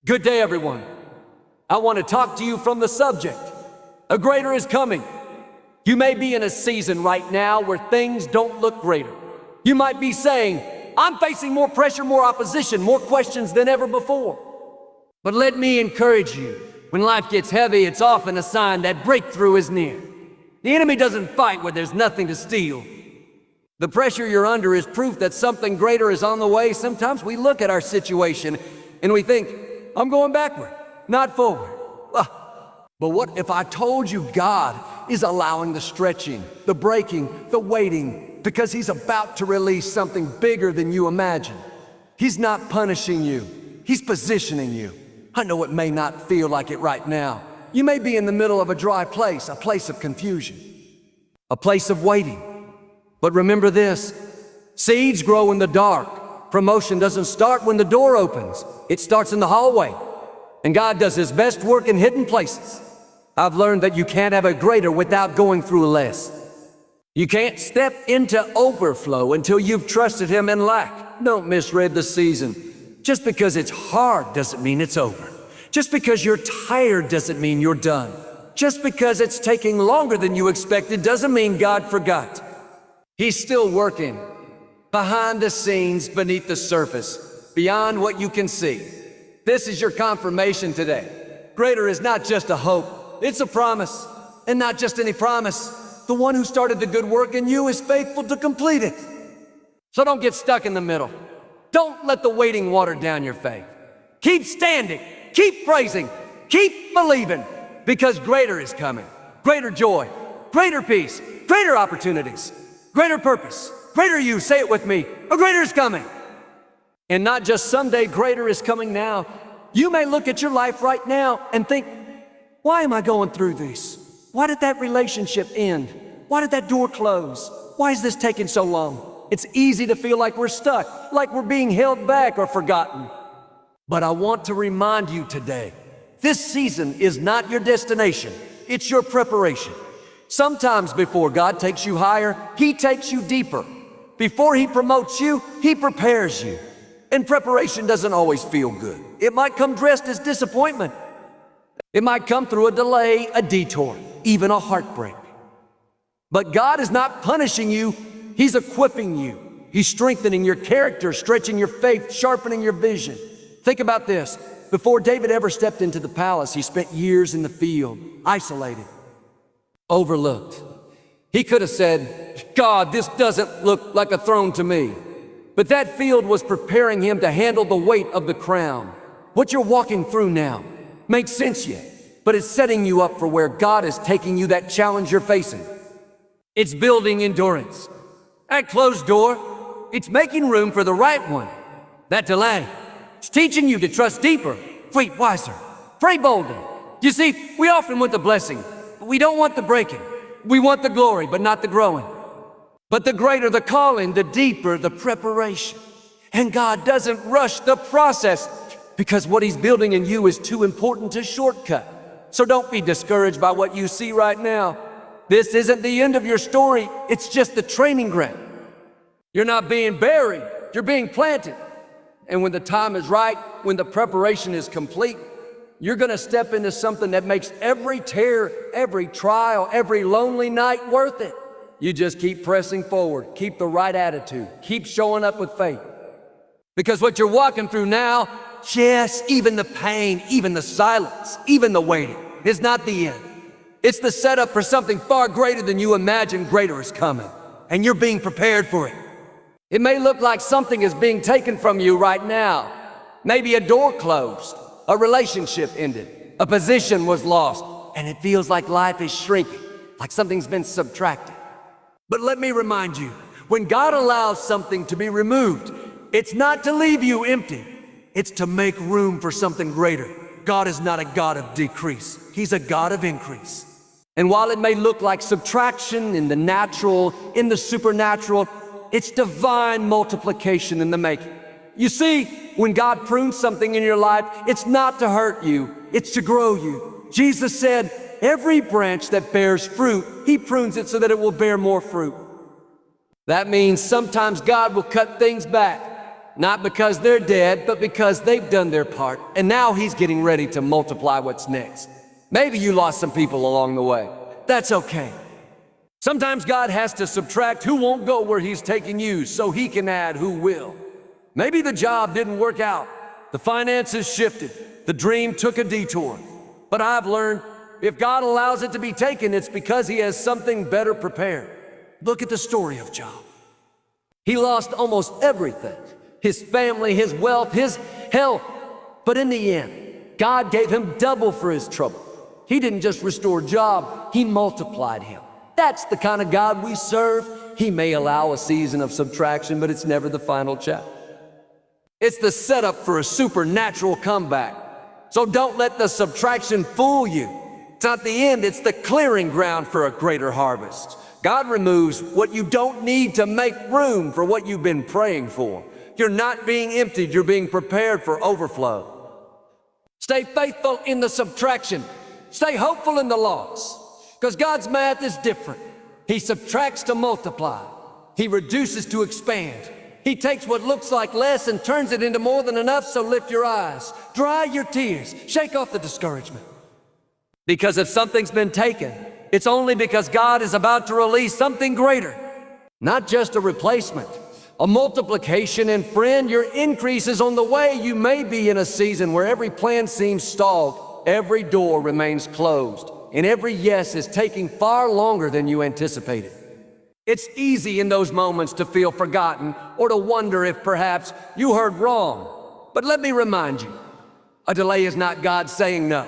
Good day, everyone. I want to talk to you from the subject. A greater is coming. You may be in a season right now where things don't look greater. You might be saying, I'm facing more pressure, more opposition, more questions than ever before. But let me encourage you, when life gets heavy, it's often a sign that breakthrough is near. The enemy doesn't fight where there's nothing to steal. The pressure you're under is proof that something greater is on the way. Sometimes we look at our situation and we think, I'm going backward, not forward. But what if I told you God is allowing the stretching, the breaking, the waiting, because He's about to release something bigger than you imagine. He's not punishing you, He's positioning you. I know it may not feel like it right now. You may be in the middle of a dry place, a place of confusion, a place of waiting. But remember this, seeds grow in the dark. Promotion doesn't start when the door opens. It starts in the hallway. And God does His best work in hidden places. I've learned that you can't have a greater without going through less. You can't step into overflow until you've trusted Him in lack. Don't misread the season. Just because it's hard doesn't mean it's over. Just because you're tired doesn't mean you're done. Just because it's taking longer than you expected doesn't mean God forgot. He's still working. Behind the scenes, beneath the surface, beyond what you can see. This is your confirmation today. Greater is not just a hope, it's a promise. And not just any promise. The one who started the good work in you is faithful to complete it. So don't get stuck in the middle. Don't let the waiting water down your faith. Keep standing, keep praising, keep believing, because greater is coming. Greater joy, greater peace, greater opportunities, greater purpose. Greater you, say it with me, a greater is coming. And not just someday, greater is coming now. You may look at your life right now and think, why am I going through this? Why did that relationship end? Why did that door close? Why is this taking so long? It's easy to feel like we're stuck, like we're being held back or forgotten. But I want to remind you today, this season is not your destination, it's your preparation. Sometimes before God takes you higher, He takes you deeper. Before He promotes you, He prepares you. And preparation doesn't always feel good. It might come dressed as disappointment. It might come through a delay, a detour, even a heartbreak. But God is not punishing you, He's equipping you. He's strengthening your character, stretching your faith, sharpening your vision. Think about this. Before David ever stepped into the palace, he spent years in the field, isolated, overlooked. He could have said, God, this doesn't look like a throne to me. But that field was preparing him to handle the weight of the crown. What you're walking through now makes sense yet, but it's setting you up for where God is taking you, that challenge you're facing. It's building endurance. That closed door, it's making room for the right one. That delay, it's teaching you to trust deeper, wait wiser, pray bolder. You see, we often want the blessing, but we don't want the breaking. We want the glory, but not the growing. But the greater the calling, the deeper the preparation. And God doesn't rush the process because what He's building in you is too important to shortcut. So don't be discouraged by what you see right now. This isn't the end of your story, it's just the training ground. You're not being buried, you're being planted. And when the time is right, when the preparation is complete, you're gonna step into something that makes every tear, every trial, every lonely night worth it. You just keep pressing forward, keep the right attitude, keep showing up with faith. Because what you're walking through now, yes, even the pain, even the silence, even the waiting, is not the end. It's the setup for something far greater than you imagine. Greater is coming, and you're being prepared for it. It may look like something is being taken from you right now. Maybe a door closed, a relationship ended, a position was lost, and it feels like life is shrinking, like something's been subtracted. But let me remind you, when God allows something to be removed, it's not to leave you empty, it's to make room for something greater. God is not a God of decrease, He's a God of increase. And while it may look like subtraction in the natural, in the supernatural, it's divine multiplication in the making. You see, when God prunes something in your life, it's not to hurt you, it's to grow you. Jesus said, every branch that bears fruit, He prunes it so that it will bear more fruit. That means sometimes God will cut things back. Not because they're dead, but because they've done their part, and now he's getting ready to multiply what's next. Maybe you lost some people along the way. That's okay. Sometimes God has to subtract who won't go where he's taking you so he can add who will. Maybe the job didn't work out. The finances shifted. The dream took a detour. But I've learned if God allows it to be taken, it's because he has something better prepared. Look at the story of Job. He lost almost everything. His family, his wealth, his health. But in the end, God gave him double for his trouble. He didn't just restore Job, he multiplied him. That's the kind of God we serve. He may allow a season of subtraction, but it's never the final chapter. It's the setup for a supernatural comeback. So don't let the subtraction fool you. It's not the end, it's the clearing ground for a greater harvest. God removes what you don't need to make room for what you've been praying for. You're not being emptied, you're being prepared for overflow. Stay faithful in the subtraction. Stay hopeful in the loss. Because God's math is different. He subtracts to multiply. He reduces to expand. He takes what looks like less and turns it into more than enough, so lift your eyes. Dry your tears. Shake off the discouragement. Because if something's been taken, it's only because God is about to release something greater. Not just a replacement, a multiplication. And friend, your increase is on the way. You may be in a season where every plan seems stalled, every door remains closed, and every yes is taking far longer than you anticipated. It's easy in those moments to feel forgotten or to wonder if perhaps you heard wrong. But let me remind you, a delay is not God saying no.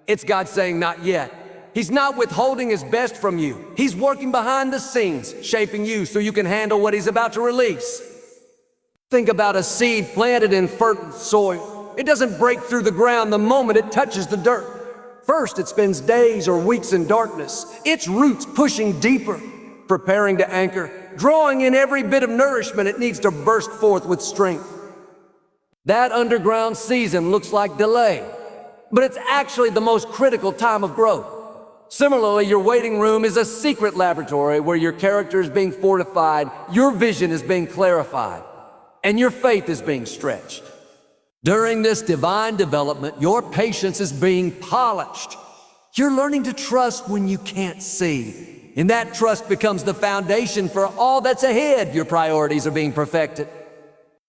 It's God saying not yet. He's not withholding his best from you. He's working behind the scenes, shaping you so you can handle what he's about to release. Think about a seed planted in fertile soil. It doesn't break through the ground the moment it touches the dirt. First, it spends days or weeks in darkness, its roots pushing deeper, preparing to anchor, drawing in every bit of nourishment it needs to burst forth with strength. That underground season looks like delay, but it's actually the most critical time of growth. Similarly, your waiting room is a secret laboratory where your character is being fortified, your vision is being clarified, and your faith is being stretched. During this divine development, your patience is being polished. You're learning to trust when you can't see, and that trust becomes the foundation for all that's ahead. Your priorities are being perfected.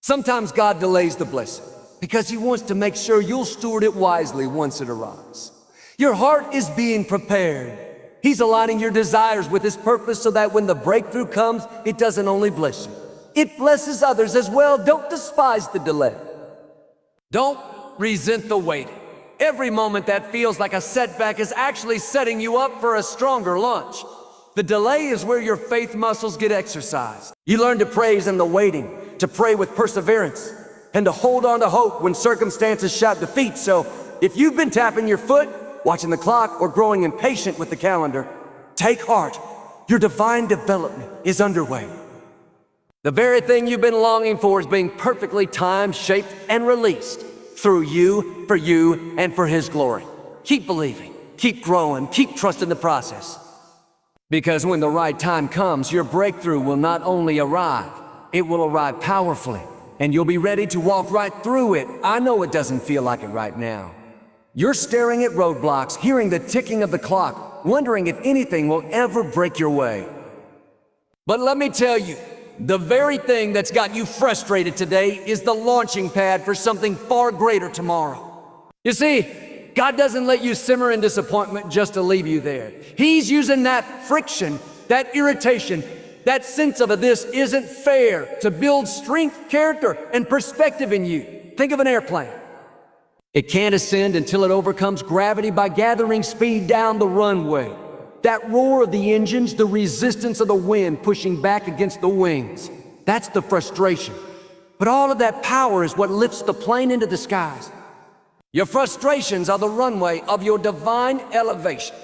Sometimes God delays the blessing because he wants to make sure you'll steward it wisely once it arrives. Your heart is being prepared. He's aligning your desires with his purpose so that when the breakthrough comes, it doesn't only bless you, it blesses others as well. Don't despise the delay. Don't resent the waiting. Every moment that feels like a setback is actually setting you up for a stronger launch. The delay is where your faith muscles get exercised. You learn to praise in the waiting, to pray with perseverance, and to hold on to hope when circumstances shout defeat. So if you've been tapping your foot, watching the clock, or growing impatient with the calendar, take heart. Your divine development is underway. The very thing you've been longing for is being perfectly timed, shaped, and released through you, and for his glory. Keep believing, keep growing, keep trusting the process. Because when the right time comes, your breakthrough will not only arrive, it will arrive powerfully, and you'll be ready to walk right through it. I know it doesn't feel like it right now. You're staring at roadblocks, hearing the ticking of the clock, wondering if anything will ever break your way. But let me tell you, the very thing that's got you frustrated today is the launching pad for something far greater tomorrow. You see, God doesn't let you simmer in disappointment just to leave you there. He's using that friction, that irritation, that sense of this isn't fair to build strength, character, and perspective in you. Think of an airplane. It can't ascend until it overcomes gravity by gathering speed down the runway. That roar of the engines, the resistance of the wind pushing back against the wings, that's the frustration. But all of that power is what lifts the plane into the skies. Your frustrations are the runway of your divine elevation.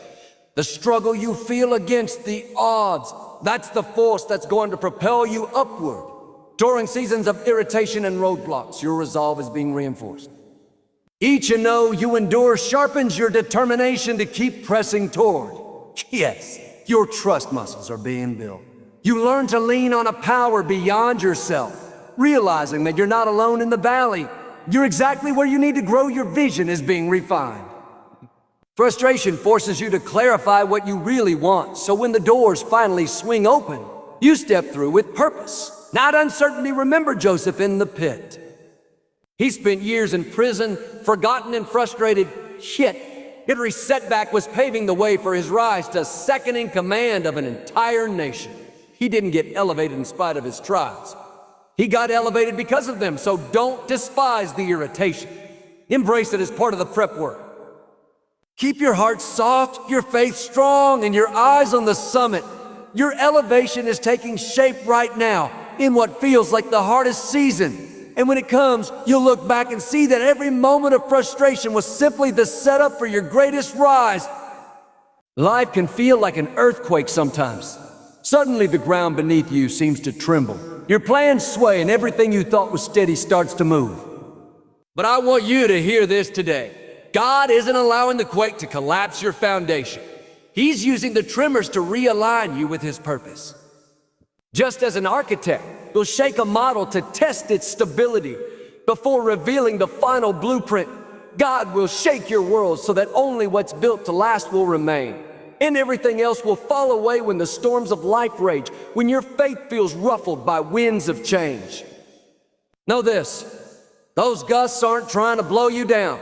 The struggle you feel against the odds, that's the force that's going to propel you upward. During seasons of irritation and roadblocks, your resolve is being reinforced. Each you endure sharpens your determination to keep pressing toward. Yes, your trust muscles are being built. You learn to lean on a power beyond yourself, realizing that you're not alone in the valley. You're exactly where you need to grow. Your vision is being refined. Frustration forces you to clarify what you really want, so when the doors finally swing open, you step through with purpose, not uncertainty. Remember Joseph in the pit. He spent years in prison, forgotten and frustrated, yet every setback was paving the way for his rise to second in command of an entire nation. He didn't get elevated in spite of his trials. He got elevated because of them, so don't despise the irritation. Embrace it as part of the prep work. Keep your heart soft, your faith strong, and your eyes on the summit. Your elevation is taking shape right now in what feels like the hardest season. And when it comes, you'll look back and see that every moment of frustration was simply the setup for your greatest rise. Life can feel like an earthquake sometimes. Suddenly the ground beneath you seems to tremble. Your plans sway and everything you thought was steady starts to move. But I want you to hear this today. God isn't allowing the quake to collapse your foundation. He's using the tremors to realign you with His purpose. Just as an architect will shake a model to test its stability before revealing the final blueprint, God will shake your world so that only what's built to last will remain. And everything else will fall away when the storms of life rage, when your faith feels ruffled by winds of change. Know this, those gusts aren't trying to blow you down.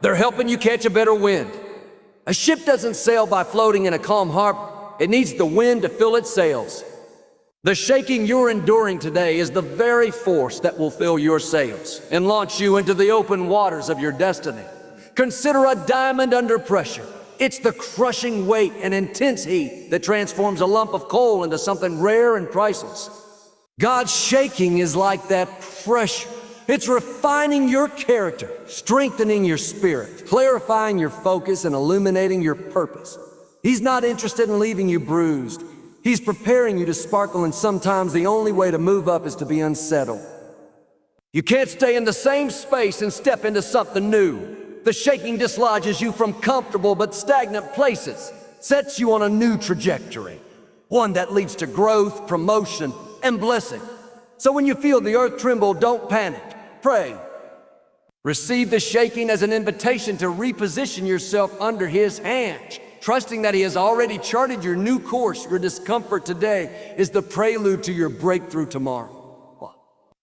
They're helping you catch a better wind. A ship doesn't sail by floating in a calm harbor. It needs the wind to fill its sails. The shaking you're enduring today is the very force that will fill your sails and launch you into the open waters of your destiny. Consider a diamond under pressure. It's the crushing weight and intense heat that transforms a lump of coal into something rare and priceless. God's shaking is like that pressure. It's refining your character, strengthening your spirit, clarifying your focus, and illuminating your purpose. He's not interested in leaving you bruised. He's preparing you to sparkle, and sometimes the only way to move up is to be unsettled. You can't stay in the same space and step into something new. The shaking dislodges you from comfortable but stagnant places, sets you on a new trajectory, one that leads to growth, promotion, and blessing. So when you feel the earth tremble, don't panic. Pray. Receive the shaking as an invitation to reposition yourself under His hand, trusting that He has already charted your new course. Your discomfort today is the prelude to your breakthrough tomorrow.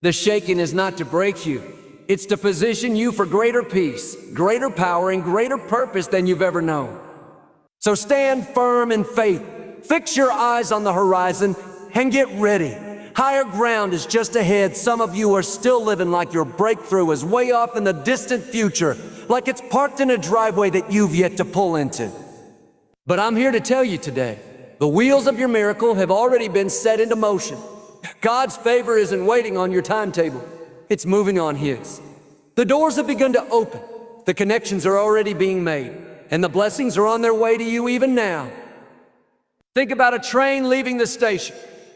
The shaking is not to break you. It's to position you for greater peace, greater power, and greater purpose than you've ever known. So stand firm in faith. Fix your eyes on the horizon and get ready. Higher ground is just ahead. Some of you are still living like your breakthrough is way off in the distant future, like it's parked in a driveway that you've yet to pull into. But I'm here to tell you today, the wheels of your miracle have already been set into motion. God's favor isn't waiting on your timetable. It's moving on His. The doors have begun to open. The connections are already being made, and the blessings are on their way to you even now. Think about a train leaving the station.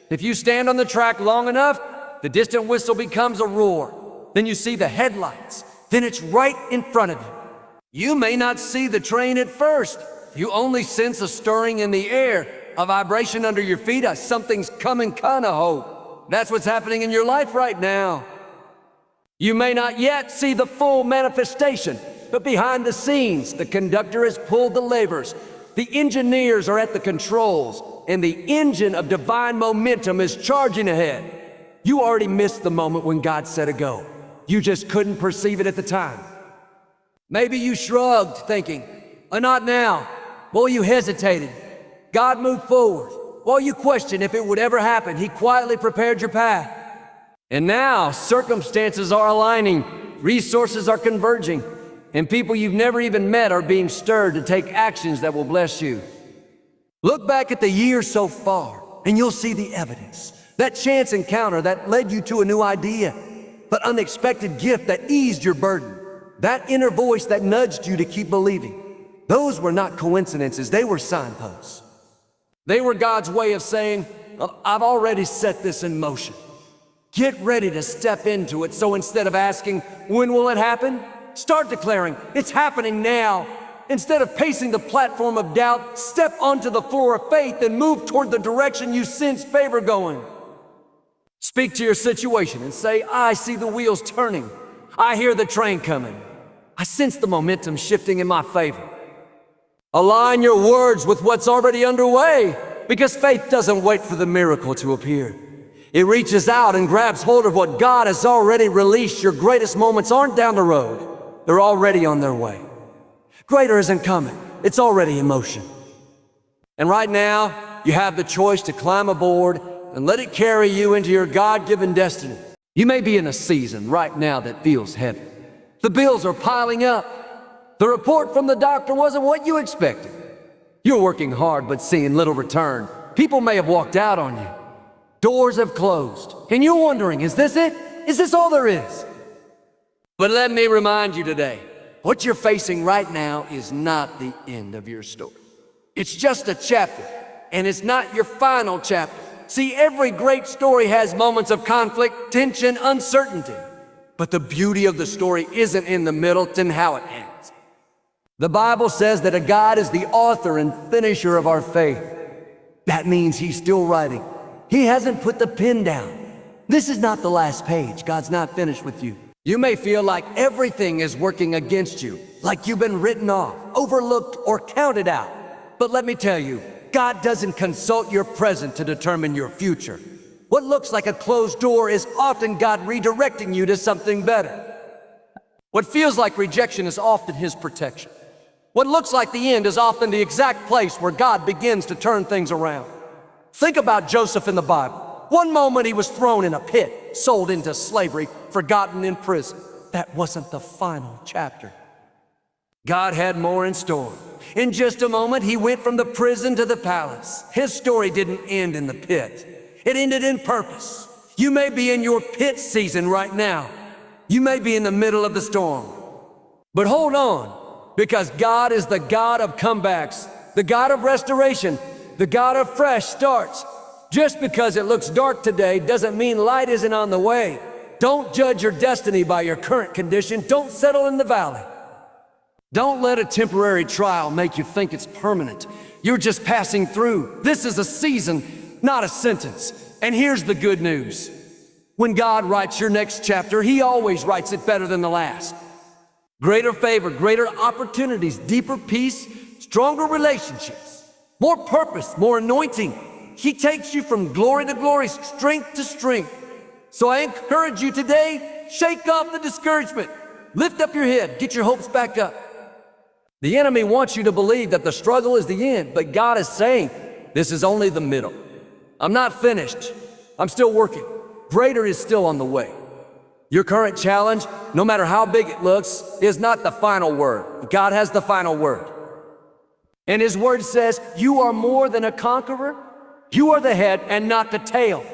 If you stand on the track long enough, the distant whistle becomes a roar. Then you see the headlights. Then it's right in front of you. You may not see the train at first. You only sense a stirring in the air, a vibration under your feet, a something's coming kind of hope. That's what's happening in your life right now. You may not yet see the full manifestation, but behind the scenes, the conductor has pulled the levers. The engineers are at the controls, and the engine of divine momentum is charging ahead. You already missed the moment when God said a go. You just couldn't perceive it at the time. Maybe you shrugged, thinking, not now. Well, you hesitated. God moved forward. While you questioned if it would ever happen, He quietly prepared your path. And now, circumstances are aligning, resources are converging, and people you've never even met are being stirred to take actions that will bless you. Look back at the year so far, and you'll see the evidence. That chance encounter that led you to a new idea, that unexpected gift that eased your burden, that inner voice that nudged you to keep believing. Those were not coincidences, they were signposts. They were God's way of saying, I've already set this in motion. Get ready to step into it. So instead of asking, when will it happen? Start declaring, it's happening now. Instead of pacing the platform of doubt, step onto the floor of faith and move toward the direction you sense favor going. Speak to your situation and say, I see the wheels turning. I hear the train coming. I sense the momentum shifting in my favor. Align your words with what's already underway, because faith doesn't wait for the miracle to appear. It reaches out and grabs hold of what God has already released. Your greatest moments aren't down the road. They're already on their way. Greater isn't coming. It's already in motion. And right now, you have the choice to climb aboard and let it carry you into your God-given destiny. You may be in a season right now that feels heavy. The bills are piling up. The report from the doctor wasn't what you expected. You're working hard but seeing little return. People may have walked out on you. Doors have closed. And you're wondering, is this it? Is this all there is? But let me remind you today, what you're facing right now is not the end of your story. It's just a chapter, and it's not your final chapter. See, every great story has moments of conflict, tension, uncertainty. But the beauty of the story isn't in the middle, it's in how it ends. The Bible says that a God is the author and finisher of our faith. That means He's still writing. He hasn't put the pen down. This is not the last page. God's not finished with you. You may feel like everything is working against you, like you've been written off, overlooked, or counted out. But let me tell you, God doesn't consult your present to determine your future. What looks like a closed door is often God redirecting you to something better. What feels like rejection is often His protection. What looks like the end is often the exact place where God begins to turn things around. Think about Joseph in the Bible. One moment he was thrown in a pit, sold into slavery, forgotten in prison. That wasn't the final chapter. God had more in store. In just a moment, he went from the prison to the palace. His story didn't end in the pit. It ended in purpose. You may be in your pit season right now. You may be in the middle of the storm. But hold on, because God is the God of comebacks, the God of restoration, the God of fresh starts. Just because it looks dark today doesn't mean light isn't on the way. Don't judge your destiny by your current condition. Don't settle in the valley. Don't let a temporary trial make you think it's permanent. You're just passing through. This is a season, not a sentence. And here's the good news. When God writes your next chapter, He always writes it better than the last. Greater favor, greater opportunities, deeper peace, stronger relationships, more purpose, more anointing. He takes you from glory to glory, strength to strength. So I encourage you today, shake off the discouragement. Lift up your head, get your hopes back up. The enemy wants you to believe that the struggle is the end, but God is saying, this is only the middle. I'm not finished. I'm still working. Greater is still on the way. Your current challenge, no matter how big it looks, is not the final word. God has the final word. And His word says, you are more than a conqueror. You are the head and not the tail.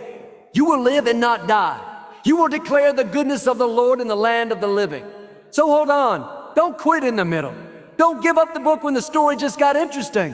You will live and not die. You will declare the goodness of the Lord in the land of the living. So hold on. Don't quit in the middle. Don't give up the book when the story just got interesting.